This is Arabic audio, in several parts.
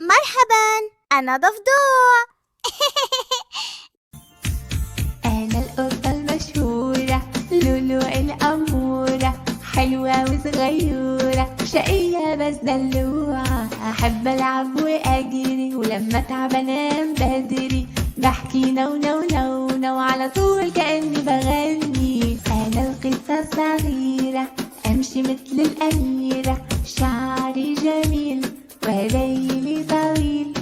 مرحبا، أنا ضفدع. أنا القطة المشهورة لولو الأمورة، حلوة وصغيرة شقية بس دلوعة، أحب ألعب وأجري ولما أتعب أنام بدري، بحكي نو نو نو نو على طول كأني بغني. أنا القطة الصغيرة أمشي مثل الأميرة، شعري جميل وليلي طويل،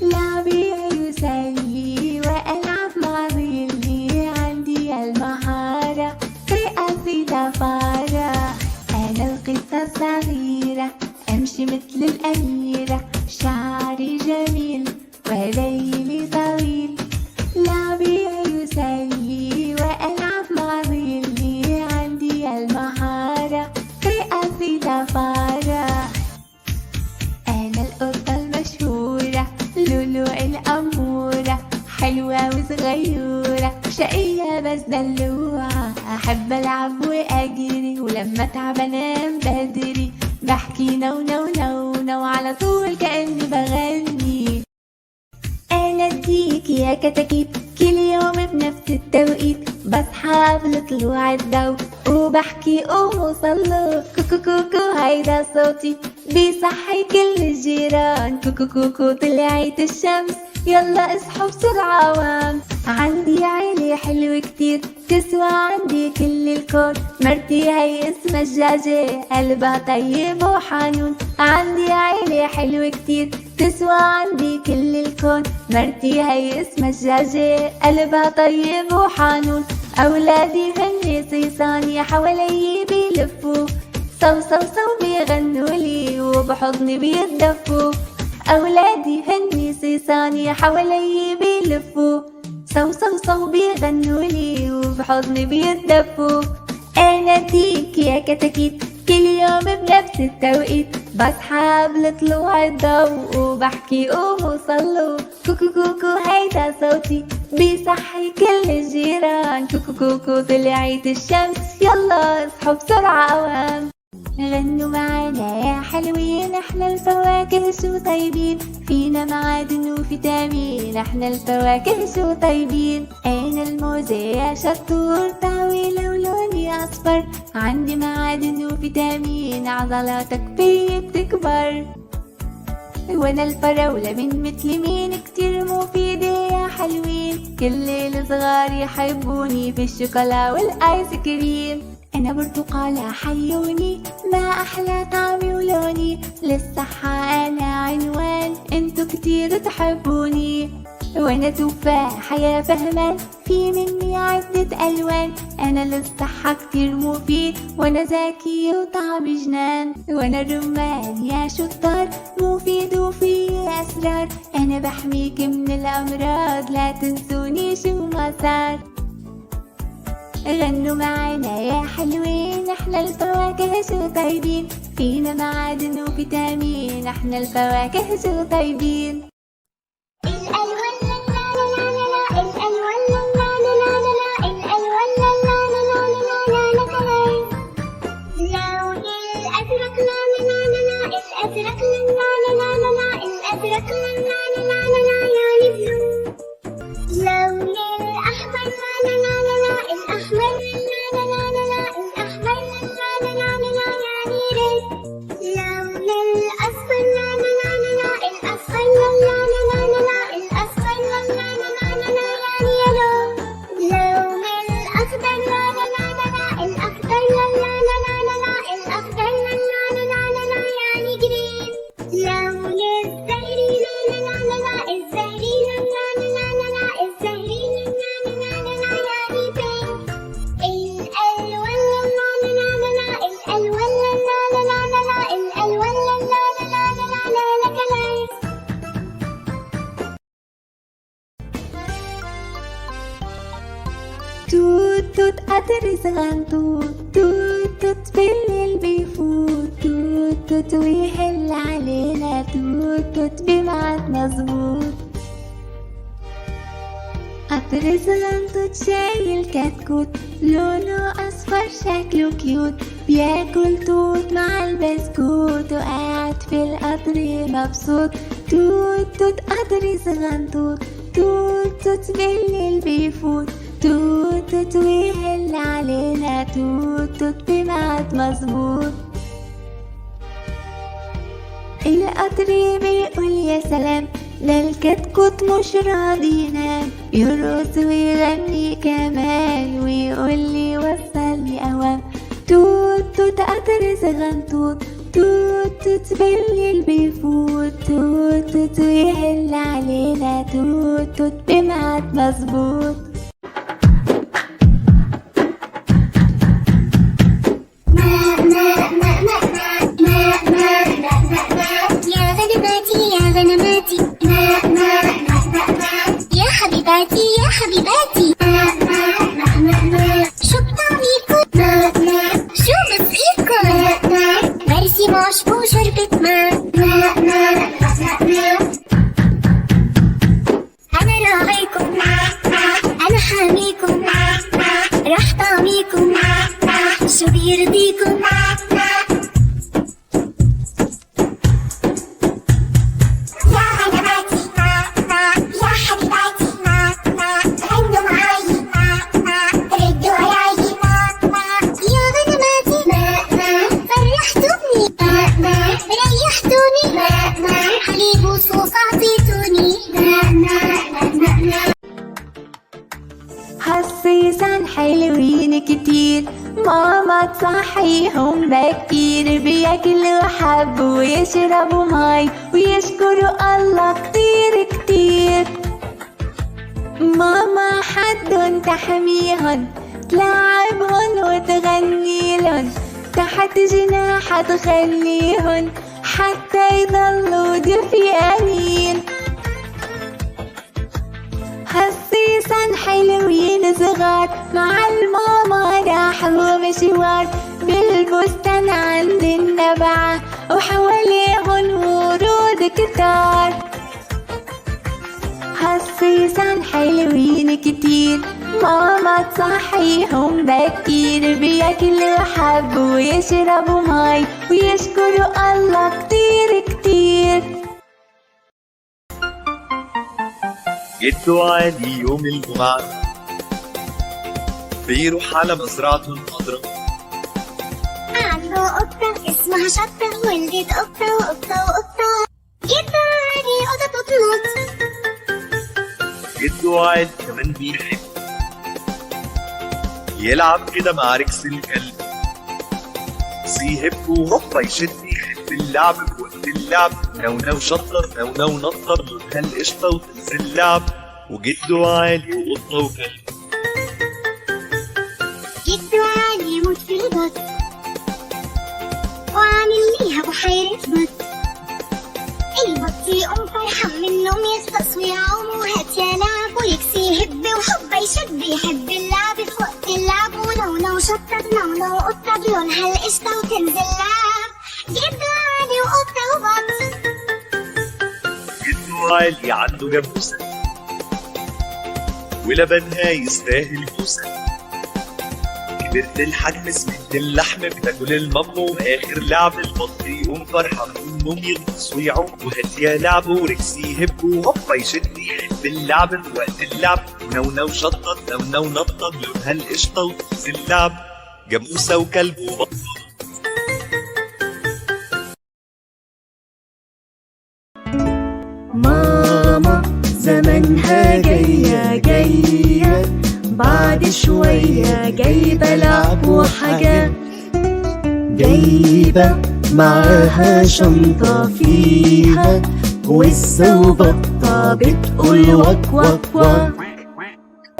لعبي يسلي وألعب مع ظلي، عندي المهارة في قصدي ضفارة. أنا القطة الصغيرة أمشي مثل الأميرة، شعري جميل وليلي طويل، لعبي يسلي وألعب مع ظلي، عندي المهارة في قصدي ضفارة. أنا القطة المشهورة لولو الأمورة، حلوة وصغيرة شقية بس دلوعة، أحب ألعب وأجري ولما أتعب أنام بدري، بحكي نو نو نو نو على طول كأني بغني. أنا الديك يا كتاكيت كل يوم بنفس التوقيت، بصحى قبل طلوع الضو وبحكي قوموا صلوا، كوكو كوكو هيدا صوتي بيصحي كل الجيران، كوكو كوكو طلعت الشمس يلا اصحوا بسرعة وام. عندي عيلة حلوة كتير تسوى عندي كل الكون، مرتي هي اسمها الجاجة قلبها طيب وحنون، عندي عيلة حلوة كتير تسوى عندي كل الكون، مرتي هي اسمها الجاجة قلبها طيب وحنون. أولادي هن صيصاني حوالي بيلفوا، صو صو صو بيغنولي وبحضني بيتدفوا، أولادي هن صيصاني حوالي بيلفوا، صو صو صو بيغنولي وبحضني بيتدفوا. أنا ديك يا كتاكيت كل يوم بنفس التوقيت، بصحى قبل طلوع الضو وبحكي قوموا صلوا، كوكو كوكو هيدا صوتي بيصحي كل الجيران، كوكو كوكو طلعت الشمس يلا اصحوا بسرعة قوام. غنوا معانا يا حلوين، احنا الفواكه شو طيبين، فينا معادن وفيتامين، احنا الفواكه شو طيبين. انا الموزة يا شطور طويلة ولوني اصفر، عندي معادن وفيتامين عضلاتك بتكبر. وانا الفراولة من مثل مين كتير مفيدة يا حلوين، كل الصغار يحبوني في الشوكولا والايس كريم. أنا برتقالة حيوني ما أحلى طعمي ولوني، للصحة أنا عنوان انتو كتير تحبوني. وأنا تفاحة يا فهمان في مني عدة ألوان، أنا للصحة كتير مفيد وأنا ذكي وطعمي جنان. وأنا الرمان يا شطار مفيد وفيه أسرار، أنا بحميك من الأمراض لا تنسوني شو ما صار. غنوا معانا يا حلوين، احنا الفواكه شو طيبين، فينا معادن وفيتامين، احنا الفواكه شو طيبين. الألوان لا لا لا لا لا، الألوان لا لا لا لا لا، الألوان لا لا لا لا لا لا لا كمان. لون الأزرق لا لا لا لا لا، الأزرق لا لا لا لا لا، الأزرق لا لا لا لا لا يعني بلو. لون الأحمر لا لا لا لا لا، الأحمر لا لا لا لا لا، الأحمر لا لا لا لا لا يعني ريد. لون الأصفر لا لا لا لا لا، الأصفر لا لا لا لا لا لا، الأصفر لا لا لا لا لا لا يعني يلو. لون الأخضر لا لا لا لا لا، الأخضر لا لا لا لا لا لا، الأخضر لا لا لا لا لا لا يعني جرين. لون الزهري لا لا لا لا لا، الزهري لا لا لا لا لا لا، الزهري لا لا لا لا لا لا يعني بينك. الألوان لا لا لا لا لا لا، الألوان لا لا لا لا لا لا، الألوان لا لا لا لا لا لا لا لا كلايس. توت توت قطر صغنطوط، توت توت بالليل بيفوت، توت توت ويحل علينا، توت توت بميعاد مظبوط. قطر صغنطوط شايل كتكوت، لونه أصفر شكله كيوت، بياكل توت مع البسكوت وقاعد في القطر مبسوط. توت توت قطر صغنطوط، توت توت بالليل بيفوت، توت توت ويهل علينا، توت توت بميعاد مظبوط. القطر بيقول يا سلام، للكتكوت مش راضي ينام، يرقص ويغني كمان ويقول لي وصلني اوام. توت توت قطر صغنطوط، توت توت بالليل بيفوت، توت توت ويهل علينا، توت توت بميعاد مظبوط. يا غنماتي يا غنماتي، يا حبيباتي يا حبيباتي، شو بطعميكن؟ شو بسقيكن؟ مرسي مشبو شربة ماء. أنا راعيكم، أنا حاميكم، رح طعميكم، شو بيرضيكم؟ حسيسان حلوين كتير، ماما تصحيهم بكير، بياكلوا حب ويشربوا مي ويشكروا الله كتير كتير. ماما حدن تحميهن، تلعبهن وتغنيلن، تحت جناحها تخليهن حتى يضلوا دفيانين. حسيسان حلوين صغار، مع الماما راحوا مشوار، بالبستان عند النبعة وحواليهن ورود كتار. حسيسان حلوين كتير، ماما تصحيهم بكير، بياكلوا حب ويشربوا مي ويشكروا الله كتير كتير. جدو علي يوم الجمعة بيروح على مزرعته الخضرا، عنده قطة اسمها شطة، ولدت قطة وقطة وقطة، جدو علي قطة بتنط. جدو علي كمان بيحب يلعب كده مع ركس الكلب، سيهب وهوبا يشد، يحب اللعب في وقت اللعب، نونو شطر نونو نطر، لونها القشطة وتنزل اللعب، وجدو علي وقطة وكلب. جدو علي يموت في البط، وعامل ليها بحيرة بط، البط يقوم فرحان من النوم، يغطس ويعوم وهات يا لعب، ويكسي يهب وحبة يشد، يحب اللعب في وقت اللعب، ونونو شطة نونو قطة، بلونها القشطة وتنزل لعب، جدو علي وقطة وبط. جدو علي عنده جاموسة ولبنها يستاهل بوسة، كبرت الحجم سمنت اللحم، بتاكل المام، واخر لعب البط يقوم فرحان من النوم، يغطس ويعوم وهات يا لعب، وركس يهب وهوبا يشد، يحب اللعب في وقت اللعب، ونونو شطط نونو نطط، لونها القشطة وتنزل اللعب، جاموسة وكلب وبط. ماما زمنها جاية جاية، بعد شوية جايبة لعب وحاجات، جايبة معاها شنطة فيها وزة وبطة بتقول وك وك وك.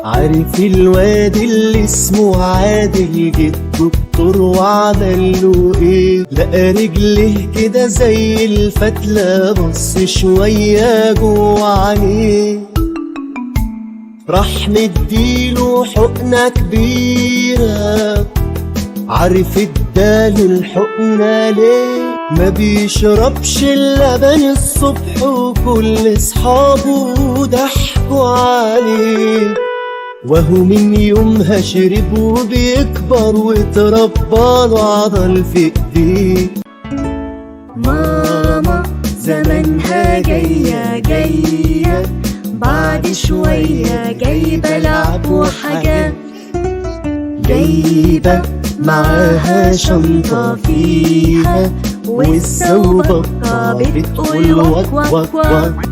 عارف الواد اللي اسمه عادل، جه الدكتور وعمله ايه؟ لقى رجله كده زي الفتلة، بص شوية جوه عينيه، راح مديله حقنة كبيرة. عارف اداله الحقنة ليه؟ ما بيشربش اللبن الصبح، وكل اصحابه ضحكوا عليه، وهو من يومها شرب وبيكبر، واتربى له عضل في ايديه. ماما زمنها جاية جاية بعد شوية، جايبة لعب وحاجات، جايبة معاها شنطة فيها والسوبقة بتقول وك وك وك.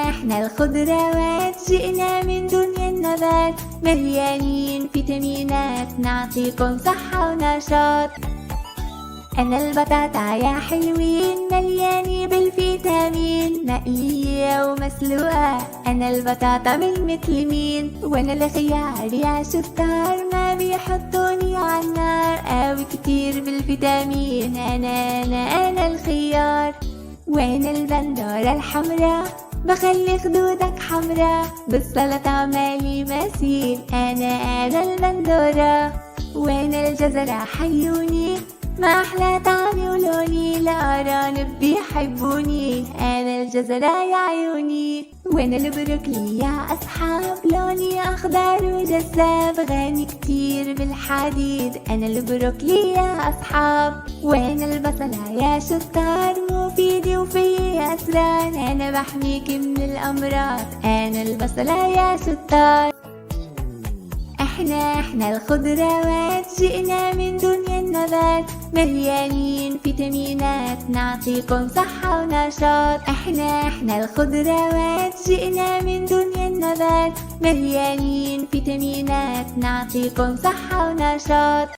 احنا الخضروات، جئنا من دنيا النبات، مليانين فيتامينات نعطيكم صحة ونشاط. أنا البطاطا يا حلوين، مليانة بالفيتامين، مقلية ومسلوقة، أنا البطاطا مثل مين؟ وأنا الخيار يا شطار، ما بيحطوني عالنار، قوي كتير بالفيتامين، أنا الخيار. وين البندورة الحمرا؟ بخلي خدودك حمرا، بالسلطة مالي مثيل، أنا البندورة. وين الجزرة حيوني؟ ما أحلى طعمي ولوني، الأرانب بيحبوني، أنا الجزرة يا عيوني. وين البروكلي يا أصحاب؟ لوني أخضر وجذاب، غني كتير بالحديد، أنا البروكلي يا أصحاب. وين البصلة يا شطار؟ مفيدة وفيه أسرار، أنا بحميك من الأمراض، أنا البصلة يا شطار. احنا الخضروات، جئنا من دنيا النبات، مليانين فيتامينات نعطيكم صحة ونشاط. احنا الخضروات، جئنا من دنيا النبات، مليانين فيتامينات نعطيكم صحة ونشاط.